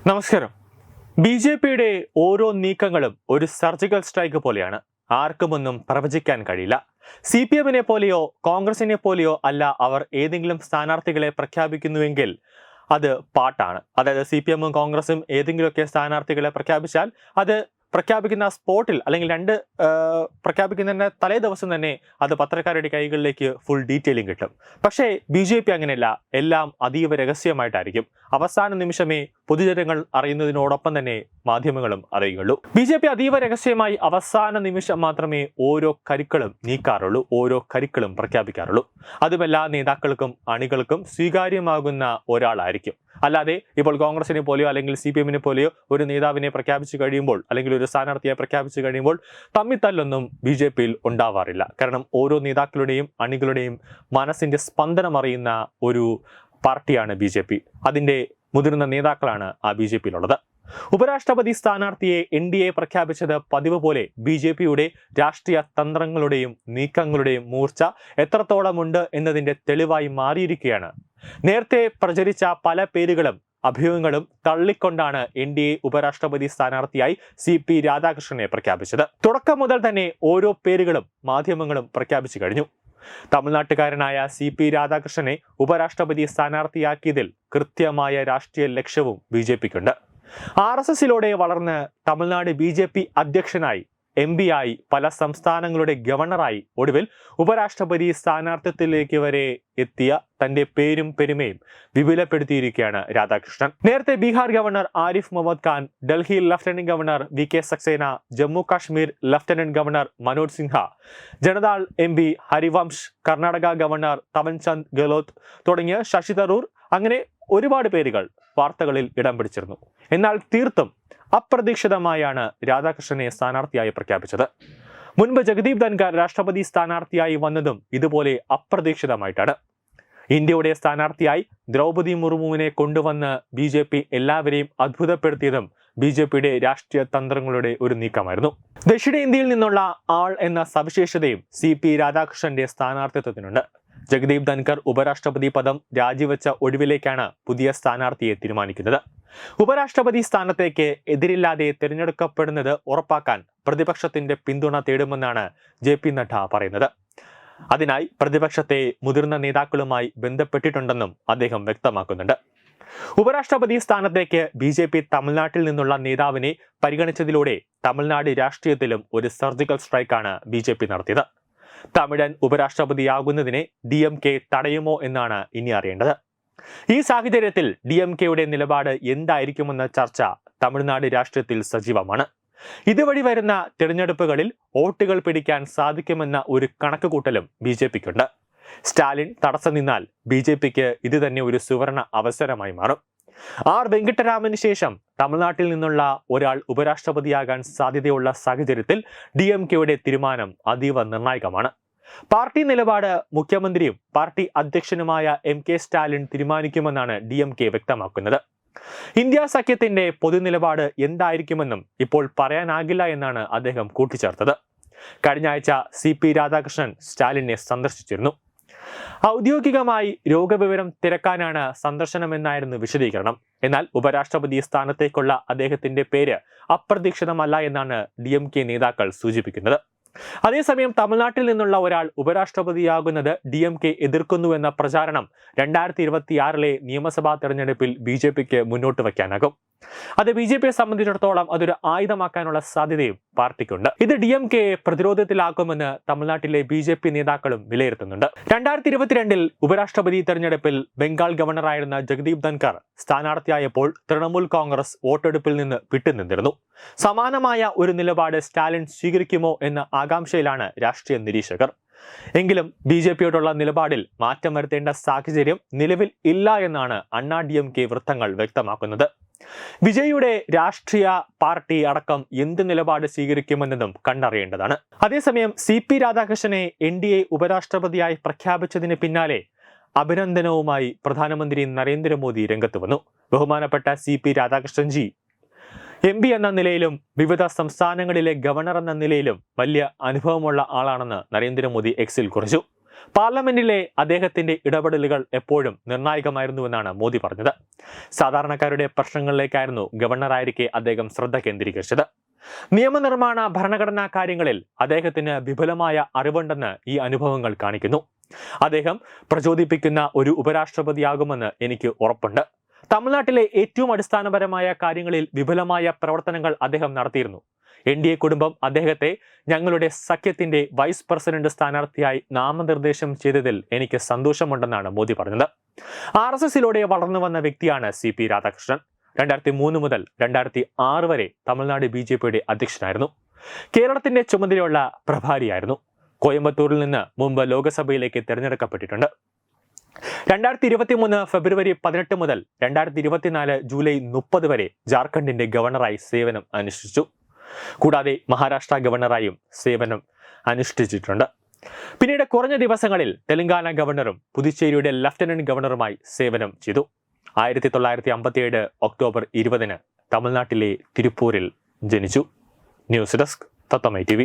നമസ്കാരം. ബി.ജെ.പിയുടെ ഓരോ നീക്കങ്ങളും ഒരു സർജിക്കൽ സ്ട്രൈക്ക് പോലെയാണ്. ആർക്കുമൊന്നും പ്രവചിക്കാൻ കഴിയില്ല. CPM-നെ പോലെയോ കോൺഗ്രസിനെ പോലെയോ അല്ല അവർ ഏതെങ്കിലും സ്ഥാനാർത്ഥികളെ പ്രഖ്യാപിക്കുന്നുവെങ്കിൽ അത് പാട്ടാണ്. അതായത് CPM-ഉം കോൺഗ്രസും ഏതെങ്കിലുമൊക്കെ സ്ഥാനാർത്ഥികളെ പ്രഖ്യാപിച്ചാൽ അത് പ്രഖ്യാപിക്കുന്ന സ്പോട്ടിൽ അല്ലെങ്കിൽ പ്രഖ്യാപിക്കുന്നതിന്റെ തലേ ദിവസം തന്നെ അത് പത്രക്കാരുടെ കൈകളിലേക്ക് ഫുൾ ഡീറ്റെയിലിംഗ് കിട്ടും. പക്ഷേ BJP അങ്ങനെയല്ല. എല്ലാം അതീവ രഹസ്യമായിട്ടായിരിക്കും. അവസാന നിമിഷമേ പൊതുജനങ്ങൾ അറിയുന്നതിനോടൊപ്പം തന്നെ മാധ്യമങ്ങളും അറിയുകയുള്ളൂ. BJP അതീവ രഹസ്യമായി അവസാന നിമിഷം മാത്രമേ ഓരോ കരുക്കളും നീക്കാറുള്ളൂ, ഓരോ കരുക്കളും പ്രഖ്യാപിക്കാറുള്ളൂ. അതും എല്ലാ നേതാക്കൾക്കും അണികൾക്കും സ്വീകാര്യമാകുന്ന ഒരാളായിരിക്കും. അല്ലാതെ ഇപ്പോൾ കോൺഗ്രസിനെ പോലെയോ അല്ലെങ്കിൽ CPM-നെ പോലെയോ ഒരു നേതാവിനെ പ്രഖ്യാപിച്ചു കഴിയുമ്പോൾ അല്ലെങ്കിൽ ഒരു സ്ഥാനാർത്ഥിയെ പ്രഖ്യാപിച്ചു കഴിയുമ്പോൾ തമ്മിത്തല്ലൊന്നും BJP-യിൽ ഉണ്ടാവാറില്ല. കാരണം ഓരോ നേതാക്കളുടെയും അണികളുടെയും മനസ്സിന്റെ സ്പന്ദനം അറിയുന്ന ഒരു പാർട്ടിയാണ് BJP. അതിന്റെ മുതിർന്ന നേതാക്കളാണ് ആ BJP-യിലുള്ളത്. ഉപരാഷ്ട്രപതി സ്ഥാനാർത്ഥിയെ NDA പ്രഖ്യാപിച്ചത് പതിവ് പോലെ BJP-യുടെ രാഷ്ട്രീയ തന്ത്രങ്ങളുടെയും നീക്കങ്ങളുടെയും മൂർച്ച എത്രത്തോളമുണ്ട് എന്നതിന്റെ തെളിവായി മാറിയിരിക്കുകയാണ്. നേരത്തെ പ്രചരിച്ച പല പേരുകളും അഭ്യൂഹങ്ങളും തള്ളിക്കൊണ്ടാണ് NDA ഉപരാഷ്ട്രപതി സ്ഥാനാർത്ഥിയായി CP രാധാകൃഷ്ണനെ പ്രഖ്യാപിച്ചത്. തുടക്കം മുതൽ തന്നെ ഓരോ പേരുകളും മാധ്യമങ്ങളും പ്രഖ്യാപിച്ചു കഴിഞ്ഞു. തമിഴ്നാട്ടുകാരനായ CP രാധാകൃഷ്ണനെ ഉപരാഷ്ട്രപതി സ്ഥാനാർത്ഥിയാക്കിയതിൽ കൃത്യമായ രാഷ്ട്രീയ ലക്ഷ്യവും BJP-ക്കുണ്ട്. RSS-ലൂടെ വളർന്ന് തമിഴ്നാട് BJP അധ്യക്ഷനായി, MP ആയി, പല സംസ്ഥാനങ്ങളുടെ ഗവർണറായി, ഒടുവിൽ ഉപരാഷ്ട്രപതി സ്ഥാനാർത്ഥിത്വത്തിലേക്ക് വരെ എത്തിയ തന്റെ പേരും പെരുമയും വിപുലപ്പെടുത്തിയിരിക്കുകയാണ് രാധാകൃഷ്ണൻ. നേരത്തെ Bihar governor Arif Muhammad Khan, Delhi lieutenant governor VK Saxena, Jammu Kashmir lieutenant governor Manoj Sinha, Janata Dal MP Harivansh, Karnataka governor Thawarchand Gehlot തുടങ്ങിയ ശശി തരൂർ, അങ്ങനെ ഒരുപാട് പേരുകൾ വാർത്തകളിൽ ഇടം പിടിച്ചിരുന്നു. എന്നാൽ തീർത്തും അപ്രതീക്ഷിതമായാണ് രാധാകൃഷ്ണനെ സ്ഥാനാർത്ഥിയായി പ്രഖ്യാപിച്ചത്. മുൻപ് ജഗദീപ് ധൻഖർ രാഷ്ട്രപതി സ്ഥാനാർത്ഥിയായി വന്നതും ഇതുപോലെ അപ്രതീക്ഷിതമായിട്ടാണ്. ഇന്ത്യയുടെ സ്ഥാനാർത്ഥിയായി ദ്രൗപദി മുർമുവിനെ കൊണ്ടുവന്ന് BJP എല്ലാവരെയും അത്ഭുതപ്പെടുത്തിയതും BJP-യുടെ രാഷ്ട്രീയ തന്ത്രങ്ങളുടെ ഒരു നീക്കമായിരുന്നു. ദക്ഷിണേന്ത്യയിൽ നിന്നുള്ള ആൾ എന്ന സവിശേഷതയും CP രാധാകൃഷ്ണന്റെ സ്ഥാനാർത്ഥിത്വത്തിനുണ്ട്. ജഗദീപ് ധൻഖർ ഉപരാഷ്ട്രപതി പദം രാജിവെച്ച ഒടുവിലേക്കാണ് പുതിയ സ്ഥാനാർത്ഥിയെ തീരുമാനിക്കുന്നത്. ഉപരാഷ്ട്രപതി സ്ഥാനത്തേക്ക് എതിരില്ലാതെ തിരഞ്ഞെടുക്കപ്പെടുന്നത് ഉറപ്പാക്കാൻ പ്രതിപക്ഷത്തിന്റെ പിന്തുണ തേടുമെന്നാണ് JP നഡ്ഡ പറയുന്നത്. അതിനായി പ്രതിപക്ഷത്തെ മുതിർന്ന നേതാക്കളുമായി ബന്ധപ്പെട്ടിട്ടുണ്ടെന്നും അദ്ദേഹം വ്യക്തമാക്കുന്നുണ്ട്. ഉപരാഷ്ട്രപതി സ്ഥാനത്തേക്ക് BJP തമിഴ്നാട്ടിൽ നിന്നുള്ള നേതാവിനെ പരിഗണിച്ചതിലൂടെ തമിഴ്നാട് രാഷ്ട്രീയത്തിലും ഒരു സർജിക്കൽ സ്ട്രൈക്കാണ് BJP നടത്തിയത്. തമിഴൻ ഉപരാഷ്ട്രപതിയാകുന്നതിനെ DMK തടയുമോ എന്നാണ് ഇനി അറിയേണ്ടത്. ഈ സാഹചര്യത്തിൽ DMK-യുടെ നിലപാട് എന്തായിരിക്കുമെന്ന ചർച്ച തമിഴ്നാട് രാഷ്ട്രീയത്തിൽ സജീവമാണ്. ഇതുവഴി വരുന്ന തിരഞ്ഞെടുപ്പുകളിൽ വോട്ടുകൾ പിടിക്കാൻ സാധിക്കുമെന്ന ഒരു കണക്കുകൂട്ടലും BJP-ക്കുണ്ട്. സ്റ്റാലിൻ തടസ്സം നിന്നാൽ BJP-ക്ക് ഇത് തന്നെ ഒരു സുവർണ അവസരമായി മാറും. R വെങ്കിട്ടരാമന് ശേഷം തമിഴ്നാട്ടിൽ നിന്നുള്ള ഒരാൾ ഉപരാഷ്ട്രപതിയാകാൻ സാധ്യതയുള്ള സാഹചര്യത്തിൽ DMK-യുടെ തീരുമാനം അതീവ നിർണായകമാണ്. പാർട്ടി നിലപാട് മുഖ്യമന്ത്രിയും പാർട്ടി അധ്യക്ഷനുമായ MK സ്റ്റാലിൻ തീരുമാനിക്കുമെന്നാണ് DMK വ്യക്തമാക്കുന്നത്. ഇന്ത്യ സഖ്യത്തിന്റെ പൊതുനിലപാട് എന്തായിരിക്കുമെന്നും ഇപ്പോൾ പറയാനാകില്ല എന്നാണ് അദ്ദേഹം കൂട്ടിച്ചേർത്തത്. കഴിഞ്ഞ ആഴ്ച CP രാധാകൃഷ്ണൻ സ്റ്റാലിനെ സന്ദർശിച്ചിരുന്നു. ഔദ്യോഗികമായി രോഗവിവരം തിരക്കാനാണ് സന്ദർശനമെന്നായിരുന്നു വിശദീകരണം. എന്നാൽ ഉപരാഷ്ട്രപതി സ്ഥാനത്തേക്കുള്ള അദ്ദേഹത്തിന്റെ പേര് അപ്രതീക്ഷിതമല്ല എന്നാണ് DMK നേതാക്കൾ സൂചിപ്പിക്കുന്നത്. അതേസമയം തമിഴ്നാട്ടിൽ നിന്നുള്ള ഒരാൾ ഉപരാഷ്ട്രപതിയാകുന്നത് DMK എതിർക്കുന്നുവെന്ന പ്രചാരണം 2026-ലെ നിയമസഭാ തെരഞ്ഞെടുപ്പിൽ BJP-ക്ക് മുന്നോട്ട് വയ്ക്കാനാകും. അത് BJP-യെ സംബന്ധിച്ചിടത്തോളം അതൊരു ആയുധമാക്കാനുള്ള സാധ്യതയും പാർട്ടിക്കുണ്ട്. ഇത് DMK-യെ പ്രതിരോധത്തിലാക്കുമെന്ന് തമിഴ്നാട്ടിലെ BJP നേതാക്കളും വിലയിരുത്തുന്നുണ്ട്. 2022-ൽ ഉപരാഷ്ട്രപതി തെരഞ്ഞെടുപ്പിൽ ബംഗാൾ ഗവർണറായിരുന്ന ജഗദീപ് ധൻഖർ സ്ഥാനാർത്ഥിയായപ്പോൾ തൃണമൂൽ കോൺഗ്രസ് വോട്ടെടുപ്പിൽ നിന്ന് വിട്ടുനിന്നിരുന്നു. സമാനമായ ഒരു നിലപാട് സ്റ്റാലിൻ സ്വീകരിക്കുമോ എന്ന ആകാംക്ഷയിലാണ് രാഷ്ട്രീയ നിരീക്ഷകർ. എങ്കിലും BJP-യോടുള്ള നിലപാടിൽ മാറ്റം വരുത്തേണ്ട സാഹചര്യം നിലവിൽ ഇല്ല എന്നാണ് അണ്ണാ DMK വൃത്തങ്ങൾ വ്യക്തമാക്കുന്നത്. വിജയുടെ രാഷ്ട്രീയ പാർട്ടി അടക്കം എന്ത് നിലപാട് സ്വീകരിക്കുമെന്നതും കണ്ടറിയേണ്ടതാണ്. അതേസമയം CP രാധാകൃഷ്ണനെ NDA ഉപരാഷ്ട്രപതിയായി പ്രഖ്യാപിച്ചതിന് പിന്നാലെ അഭിനന്ദനവുമായി പ്രധാനമന്ത്രി നരേന്ദ്രമോദി രംഗത്ത് വന്നു. ബഹുമാനപ്പെട്ട CP രാധാകൃഷ്ണൻജി, MP എന്ന നിലയിലും വിവിധ സംസ്ഥാനങ്ങളിലെ ഗവർണർ എന്ന നിലയിലും വലിയ അനുഭവമുള്ള ആളാണെന്ന് നരേന്ദ്രമോദി X-ൽ കുറിച്ചു. പാർലമെന്റിലെ അദ്ദേഹത്തിന്റെ ഇടപെടലുകൾ എപ്പോഴും നിർണായകമായിരുന്നുവെന്നാണ് മോദി പറഞ്ഞത്. സാധാരണക്കാരുടെ പ്രശ്നങ്ങളിലേക്കായിരുന്നു ഗവർണറായിരിക്കെ അദ്ദേഹം ശ്രദ്ധ കേന്ദ്രീകരിച്ചത്. നിയമനിർമ്മാണ ഭരണഘടനാ കാര്യങ്ങളിൽ അദ്ദേഹത്തിന് വിപുലമായ അറിവുണ്ടെന്ന് ഈ അനുഭവങ്ങൾ കാണിക്കുന്നു. അദ്ദേഹം പ്രചോദിപ്പിക്കുന്ന ഒരു ഉപരാഷ്ട്രപതിയാകുമെന്ന് എനിക്ക് ഉറപ്പുണ്ട്. തമിഴ്നാട്ടിലെ ഏറ്റവും അടിസ്ഥാനപരമായ കാര്യങ്ങളിൽ വിപുലമായ പ്രവർത്തനങ്ങൾ അദ്ദേഹം നടത്തിയിരുന്നു. NDA കുടുംബം അദ്ദേഹത്തെ ഞങ്ങളുടെ സഖ്യത്തിന്റെ വൈസ് പ്രസിഡന്റ് സ്ഥാനാർത്ഥിയായി നാമനിർദ്ദേശം ചെയ്തതിൽ എനിക്ക് സന്തോഷമുണ്ടെന്നാണ് മോദി പറഞ്ഞത്. RSSലൂടെ വളർന്നു വന്ന വ്യക്തിയാണ് CP രാധാകൃഷ്ണൻ. 2003 മുതൽ 2006 വരെ തമിഴ്നാട് BJPയുടെ അധ്യക്ഷനായിരുന്നു. കേരളത്തിന്റെ ചുമതലയുള്ള പ്രഭാരിയായിരുന്നു. കോയമ്പത്തൂരിൽ നിന്ന് മുമ്പ് ലോക്സഭയിലേക്ക് തിരഞ്ഞെടുക്കപ്പെട്ടിട്ടുണ്ട്. 2023 ഫെബ്രുവരി 18 മുതൽ 2024 ജൂലൈ 30 വരെ ജാർഖണ്ഡിന്റെ ഗവർണറായി സേവനം അനുഷ്ഠിച്ചു. കൂടാതെ മഹാരാഷ്ട്ര ഗവർണറായും സേവനം അനുഷ്ഠിച്ചിട്ടുണ്ട്. പിന്നീട് കുറഞ്ഞ ദിവസങ്ങളിൽ തെലങ്കാന ഗവർണറും പുതുച്ചേരിയുടെ ലഫ്റ്റനന്റ് ഗവർണറുമായി സേവനം ചെയ്തു. 1957 ഒക്ടോബർ 20 തമിഴ്നാട്ടിലെ തിരുപ്പൂരിൽ ജനിച്ചു. ന്യൂസ് ഡെസ്ക് തത്തമൈ TV.